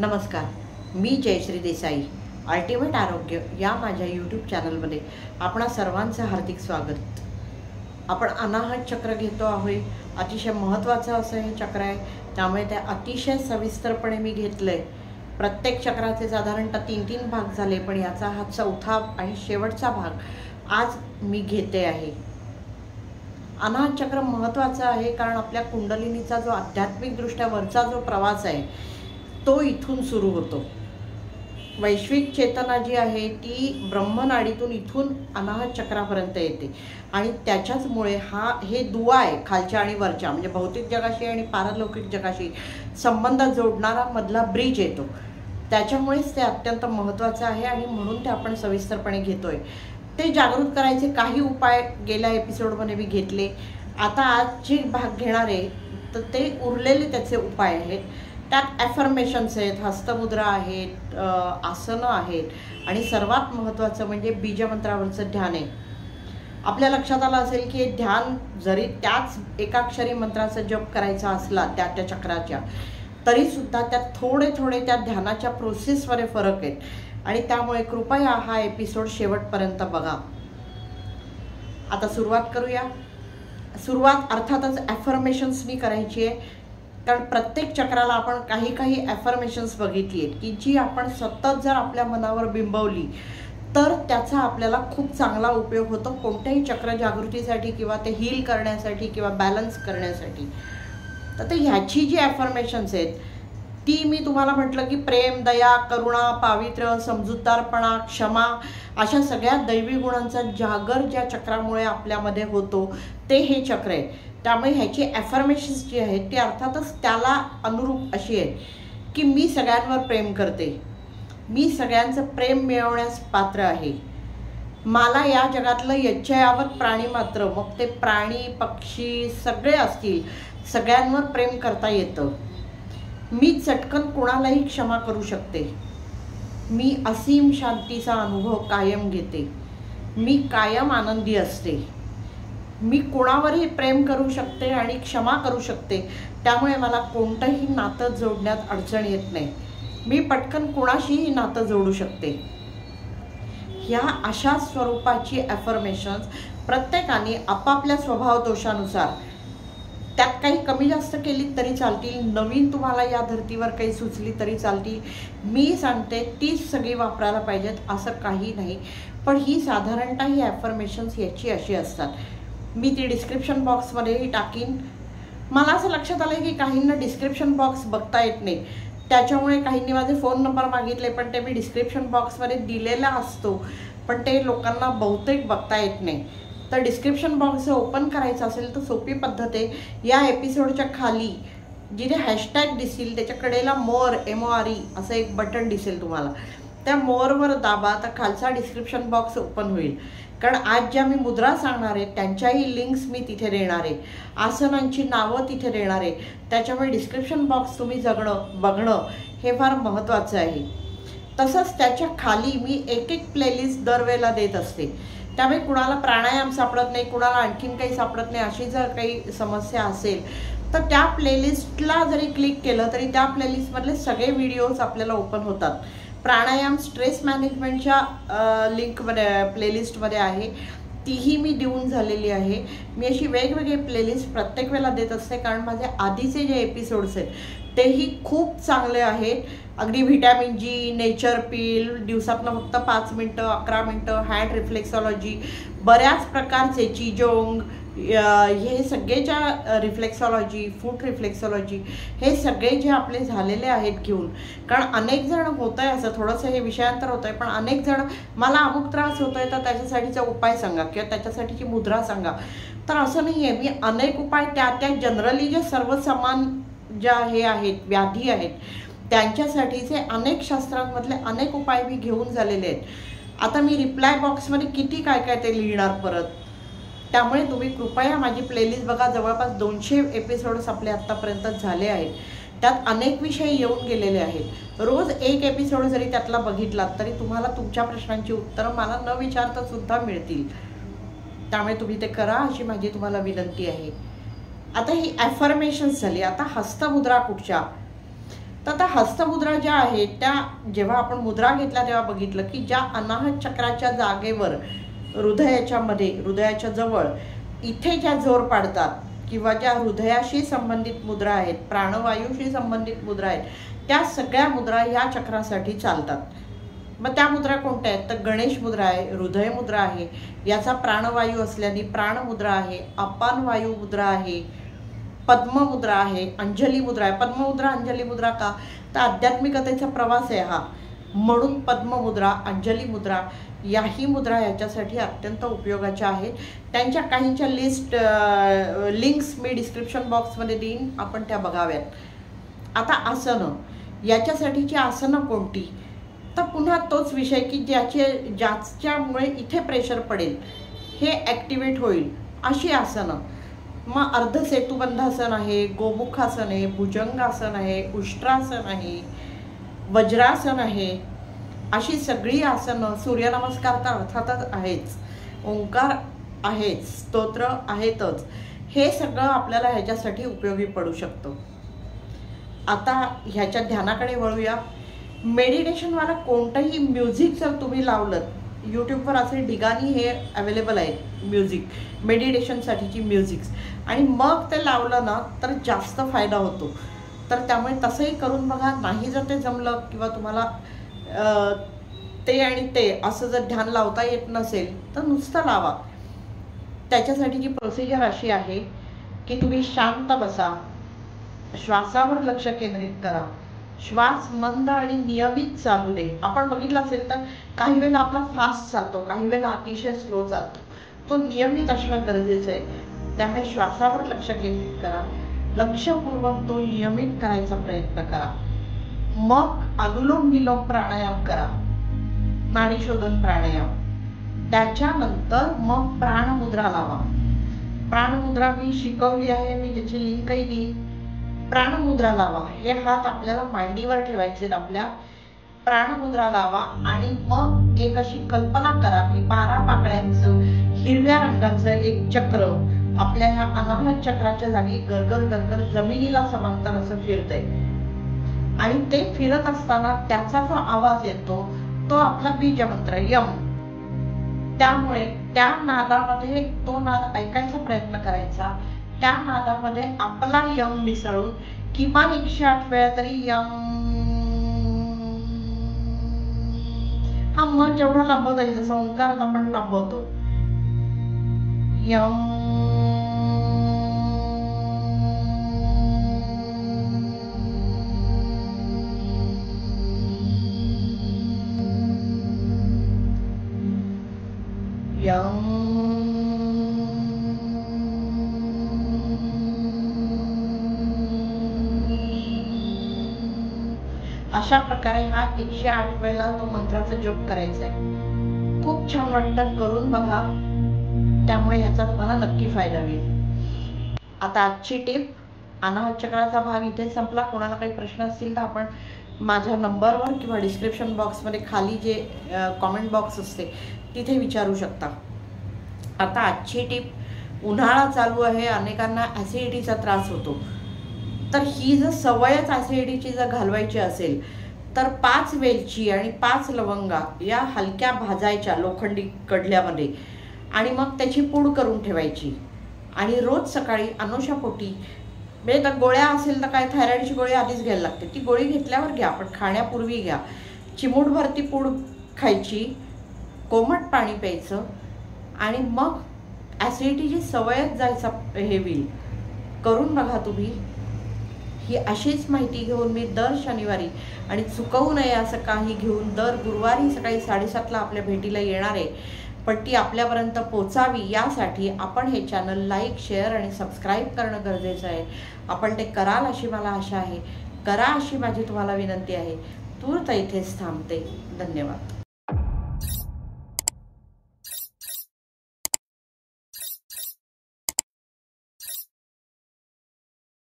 नमस्कार, मी जयश्री देसाई. अल्टिमेट आरोग्य या माझ्या यूट्यूब चॅनलमध्ये आपणा सर्वांचं हार्दिक स्वागत. आपण अनाहत चक्र घेतो आहोत. अतिशय महत्त्वाचं असं हे चक्र आहे, त्यामुळे ते अतिशय सविस्तरपणे मी घेतलं आहे. प्रत्येक चक्राचे साधारणतः 3-3 भाग झाले, पण याचा हा चौथा आणि शेवटचा भाग आज मी घेते आहे. अनाहत चक्र महत्त्वाचं आहे, कारण आपल्या कुंडलिनीचा जो आध्यात्मिकदृष्ट्या वरचा जो प्रवास आहे तो इथून सुरू होतो. वैश्विक चेतना जी आहे ती ब्रह्मनाडीतून इथून अनाहत चक्रापर्यंत येते आणि त्याच्याचमुळे हे दुवा आहे खालच्या आणि वरच्या, म्हणजे भौतिक जगाशी आणि पारलौकिक जगाशी संबंध जोडणारा मधला ब्रिज येतो. त्याच्यामुळेच ते अत्यंत महत्त्वाचं आहे आणि म्हणून ते आपण सविस्तरपणे घेतोय. ते जागृत करायचे काही उपाय गेल्या एपिसोडमध्ये मी घेतले. आता आज जे भाग घेणार आहे तर ते उरलेले त्याचे उपाय आहेत. त्यात ॲफर्मेशन्स आहेत, हस्तमुद्रा आहेत, आसनं आहेत आणि सर्वात महत्त्वाचं म्हणजे बीजमंत्रावरचं ध्यान आहे. आपल्या लक्षात आलं असेल की हे ध्यान जरी त्याच एकाक्षरी मंत्राचा जप करायचा असला त्या चक्राच्या, तरीसुद्धा त्यात थोडे त्या ध्यानाच्या प्रोसेसवर फरक आहेत आणि त्यामुळे कृपया हा एपिसोड शेवटपर्यंत बघा. आता सुरुवात करूया. सुरुवात अर्थातच ॲफर्मेशन्सनी करायची आहे, कारण प्रत्येक चक्राला आपण काही ॲफर्मेशन्स बघितली आहेत की जी आपण सतत जर आपल्या मनावर बिंबवली तर त्याचा आपल्याला खूप चांगला उपयोग होतो कोणत्याही चक्र जागृतीसाठी किंवा ते हील करण्यासाठी किंवा बॅलन्स करण्यासाठी. तर ते ह्याची जी ॲफर्मेशन्स आहेत ती मी तुम्हाला म्हटलं की प्रेम, दया, करुणा, पावित्र्य, समजूतदारपणा, क्षमा अशा सगळ्या दैवी गुणांचा जागर ज्या चक्रामुळे आपल्यामध्ये होतो ते हे चक्र आहे. त्यामुळे ह्याची ॲफर्मेशन्स जी आहेत ती अर्थातच त्याला अनुरूप अशी आहे की मी सगळ्यांवर प्रेम करते, मी सगळ्यांचं प्रेम मिळवण्यास पात्र आहे, मला या जगातलं यच्चयावत प्राणी मात्र, मग ते प्राणी पक्षी सगळे असतील, सगळ्यांवर प्रेम करता येतं, मी चटकन कुणालाही क्षमा करू शकते, मी असीम शांतीचा अनुभव कायम घेते, मी कायम आनंदी असते, मी कोणावरही प्रेम करू शकते आणि क्षमा करू शकते, त्यामुळे मला कोणतंही नातं जोडण्यात अडचण येत नाही, मी पटकन कोणाशीही नातं जोडू शकते. ह्या अशा स्वरूपाची ॲफर्मेशन्स प्रत्येकाने आपापल्या स्वभाव दोषानुसार, त्यात काही कमी जास्त केली तरी चालतील, नवीन तुम्हाला या धर्तीवर काही सुचली तरी चालतील, मी सांगते तीच सगळी वापरायला पाहिजेत असं काही नाही. पण ही साधारणतः ही ॲफर्मेशन्स याची अशी असतात. मी ती डिस्क्रिप्शन बॉक्समध्येही टाकीन. मला असं लक्षात आलं की काहींना डिस्क्रिप्शन बॉक्स बघता येत नाही, त्याच्यामुळे काहींनी माझे फोन नंबर मागितले, पण ते मी डिस्क्रिप्शन बॉक्समध्ये दिलेला असतो, पण ते लोकांना बहुतेक बघता येत नाही. तर डिस्क्रिप्शन बॉक्स जर ओपन करायचं असेल तर सोपी पद्धत आहे. या एपिसोडच्या खाली जिथे हॅशटॅग दिसेल त्याच्या कडेला मोर MORE असं एक बटन दिसेल तुम्हाला, त्या मोरवर दाबा तर खालचा डिस्क्रिप्शन बॉक्स ओपन होईल. कारण आज ज्या मी मुद्रा सांगणार आहे त्यांच्याही लिंक्स मी तिथे देणार आहे, आसनांची नावं तिथे देणार आहे. त्याच्यामुळे डिस्क्रिप्शन बॉक्स तुम्ही बघणं हे फार महत्त्वाचं आहे. तसंच त्याच्या खाली मी एक प्लेलिस्ट दरवेळेला देत असते. त्यामुळे कुणाला प्राणायाम सापडत नाही, कुणाला आणखीन काही सापडत नाही, अशी जर काही समस्या असेल तर त्या प्लेलिस्टला जरी क्लिक केलं तरी त्या प्लेलिस्टमधले सगळे व्हिडिओज आपल्याला ओपन होतात. प्राणायाम स्ट्रेस मॅनेजमेंटच्या लिंकमध्ये प्लेलिस्टमध्ये आहे, तीही मी देऊन झालेली आहे. मी अशी वेगवेगळे प्लेलिस्ट प्रत्येक वेळेला देत असते, कारण माझे आधीचे जे एपिसोड्स आहेत तेही खूप चांगले आहेत. अगदी व्हिटॅमिन G, नेचर पील, दिवसातनं फक्त 5 मिनटं, 11 मिनटं, हँड रिफ्लेक्सॉलॉजी, बऱ्याच प्रकारचे चिजोंग, हे सगळे ज्या रिफ्लेक्सॉलॉजी, फूट रिफ्लेक्सॉलॉजी, हे सगळे जे आपले झालेले आहेत घेऊन. कारण अनेक जण होतं आहे असं, थोडंसं हे विषयांतर होतं आहे, पण अनेक जण मला अमुक त्रास होतो आहे तर त्याच्यासाठीचा उपाय सांगा किंवा त्याच्यासाठीची मुद्रा सांगा. तर असं नाही आहे, मी अनेक उपाय त्या जनरली जे सर्वसमान ज्या हे आहेत व्याधी आहेत त्यांच्यासाठीचे अनेक शास्त्रांमधले अनेक उपाय मी घेऊन झालेले आहेत. आता मी रिप्लाय बॉक्समध्ये किती काय ते लिहिणार परत, त्यामुळे तुम्ही कृपया माझी प्लेलिस्ट बघा. जवळपास 200 एपिसोड्स आपले आत्तापर्यंत झाले आहेत, त्यात अनेक विषय येऊन गेलेले आहेत. रोज एक एपिसोड जरी त्यातला बघितलात तरी तुम्हाला तुमच्या प्रश्नांची उत्तरं मला न विचारता सुद्धा मिळतील. त्यामुळे तुम्ही ते करा अशी माझी तुम्हाला विनंती आहे. आता ही ॲफर्मेशन्स झाली. आता हस्तमुद्रा कुठच्या? तर त्या हस्तमुद्रा ज्या आहेत त्या जेव्हा आपण मुद्रा घेतल्या तेव्हा बघितलं की ज्या अनाहत चक्राच्या जागेवर हृदयाच्या जवळ इथे ज्या जोर पाडतात किंवा ज्या हृदयाशी संबंधित मुद्रा आहेत, प्राणवायूशी संबंधित मुद्रा आहेत, त्या सगळ्या मुद्रा ह्या चक्रासाठी चालतात. मग त्या मुद्रा कोणत्या आहेत तर गणेश मुद्रा आहे, हृदय मुद्रा आहे, याचा प्राणवायू असल्याने प्राणमुद्रा आहे, अपान वायू मुद्रा आहे, पद्ममुद्रा आहे, अंजली मुद्रा आहे. पद्ममुद्रा अंजली मुद्रा का तर आध्यात्मिकतेचा प्रवास आहे हा, म्हणून पद्ममुद्रा अंजली मुद्रा याही मुद्रा याच्यासाठी अत्यंत उपयोगाच्या आहेत. त्यांच्या काहींच्या लिंक्स मी डिस्क्रिप्शन बॉक्समध्ये देईन, आपण त्या बघाव्यात. आता आसनं, याच्यासाठीची आसनं कोणती तर पुन्हा तोच विषय की ज्याच्यामुळे इथे प्रेशर पडेल, हे ॲक्टिवेट होईल अशी आसनं. मग अर्धसेतुबंधासन आहे, गोमुखासन आहे, भुजंगासन आहे, उष्ट्रासन आहे, वज्रासन आहे, अशी सगळी आसनं. सूर्यनमस्कार तर अर्थातच आहेच, ओंकार आहेच, स्तोत्र आहेतच. हे सगळं आपल्याला ह्याच्यासाठी उपयोगी पडू शकतं. आता ह्याच्या ध्यानाकडे वळूया. मेडिटेशनवाला कोणतंही म्युझिक जर तुम्ही लावलं, यूट्यूबवर असे ठिकाणी हे अवेलेबल आहेत म्युझिक, मेडिटेशनसाठीची म्युझिक्स, आणि मग ते लावलं ना तर जास्त फायदा होतो. तर त्यामुळे तसंही करून बघा. नाही जर ते जमलं किंवा तुम्हाला ते आणि ते असं जर ध्यान लावता येत नसेल तर नुसतं लावा. त्याच्यासाठीची प्रोसिजर अशी आहे की तुम्ही शांत बसा, श्वासावर लक्ष केंद्रित करा, श्वास मंद आणि नियमित चालू दे. आपण बघितलं असेल तर काही वेळेला आपला फास्ट चालतो, काही वेळेला अतिशय स्लो चालतो, तो नियमित असणं गरजेचं आहे. त्यामुळे श्वासावर लक्ष केंद्रित करा, लक्षपूर्वक तो नियमित करायचा प्रयत्न करा. मग अनुलोम विलोम प्राणायाम करा, नाडीशोधन प्राणायाम. त्याच्यानंतर मग प्राणमुद्रा लावा. प्राणमुद्रा मी शिकवली आहे, मी त्याची लिंकही दिली. प्राणमुद्रा लावा. हे हात आपल्याला मांडीवर ठेवायचे, आपल्या प्राणमुद्रा लावा आणि मग एक अशी कल्पना करा की 12 पाकळ्यांचं हिरव्या रंगाचं एक चक्र आपल्या ह्या अनाहत चक्राच्या जागी गरगर गरगर जमिनीला समांतर असं फिरतंय, आणि ते फिरत असताना त्याचा जो आवाज येतो तो आपला बीजमंत्र यम. त्यामुळे त्या नादामध्ये तो नाद ऐकायचा प्रयत्न करायचा, त्या नादामध्ये आपला यम मिसळून किमान 108 वेळा तरी यम. हा मन जेवढा लांबवता येईल, जसं ओंकार आपण लांबवतो, यम यम. अशा प्रकारे हा 108 वेळा तो मंत्राचा जप करायचा आहे. खूप छान वाटतं, करून बघा. त्यामुळे ह्याचा तुम्हाला नक्की फायदा होईल. आता आजची टिप, अनाहत चक्राचा भाग इथे संपला. कोणाला काही प्रश्न असतील तर आपण माझ्या नंबरवर किंवा डिस्क्रिप्शन बॉक्समध्ये खाली जे कॉमेंट बॉक्स असते तिथे विचारू शकता. आता आजची टिप, उन्हाळा चालू आहे, अनेकांना ॲसिडिटीचा त्रास होतो, तर ही जर सवयच ॲसिडिटीची जर घालवायची असेल तर 5 वेलची आणि 5 लवंगा या हलक्या भाजायच्या लोखंडी कढल्यामध्ये, आणि मग त्याची पूड करून ठेवायची, आणि रोज सकाळी अनुशापोटी, म्हणजे तर गोळ्या असेल तर काय थायरॉइडची गोळी आधीच घ्यायला लागते, ती गोळी घेतल्यावर घ्या, पण खाण्यापूर्वी घ्या. चिमूटभर ती पूड खायची, कोमट पाणी प्यायचं, आणि मग ॲसिडिटीची सवयच जायचा हे होईल. करून बघा तुम्ही. ही अशीच माहिती घेऊन मी दर शनिवारी, आणि चुकवू नये असं काही घेऊन दर गुरुवारी सकाळी 7:30ला आपल्या भेटीला येणार आहे. पण ती आपल्यापर्यंत पोचावी यासाठी आपण हे चॅनल लाईक, शेअर आणि सबस्क्राईब करणं गरजेचं आहे. आपण ते कराल अशी मला आशा आहे. करा अशी माझी तुम्हाला विनंती आहे. तूर्त इथेच थांबते. धन्यवाद.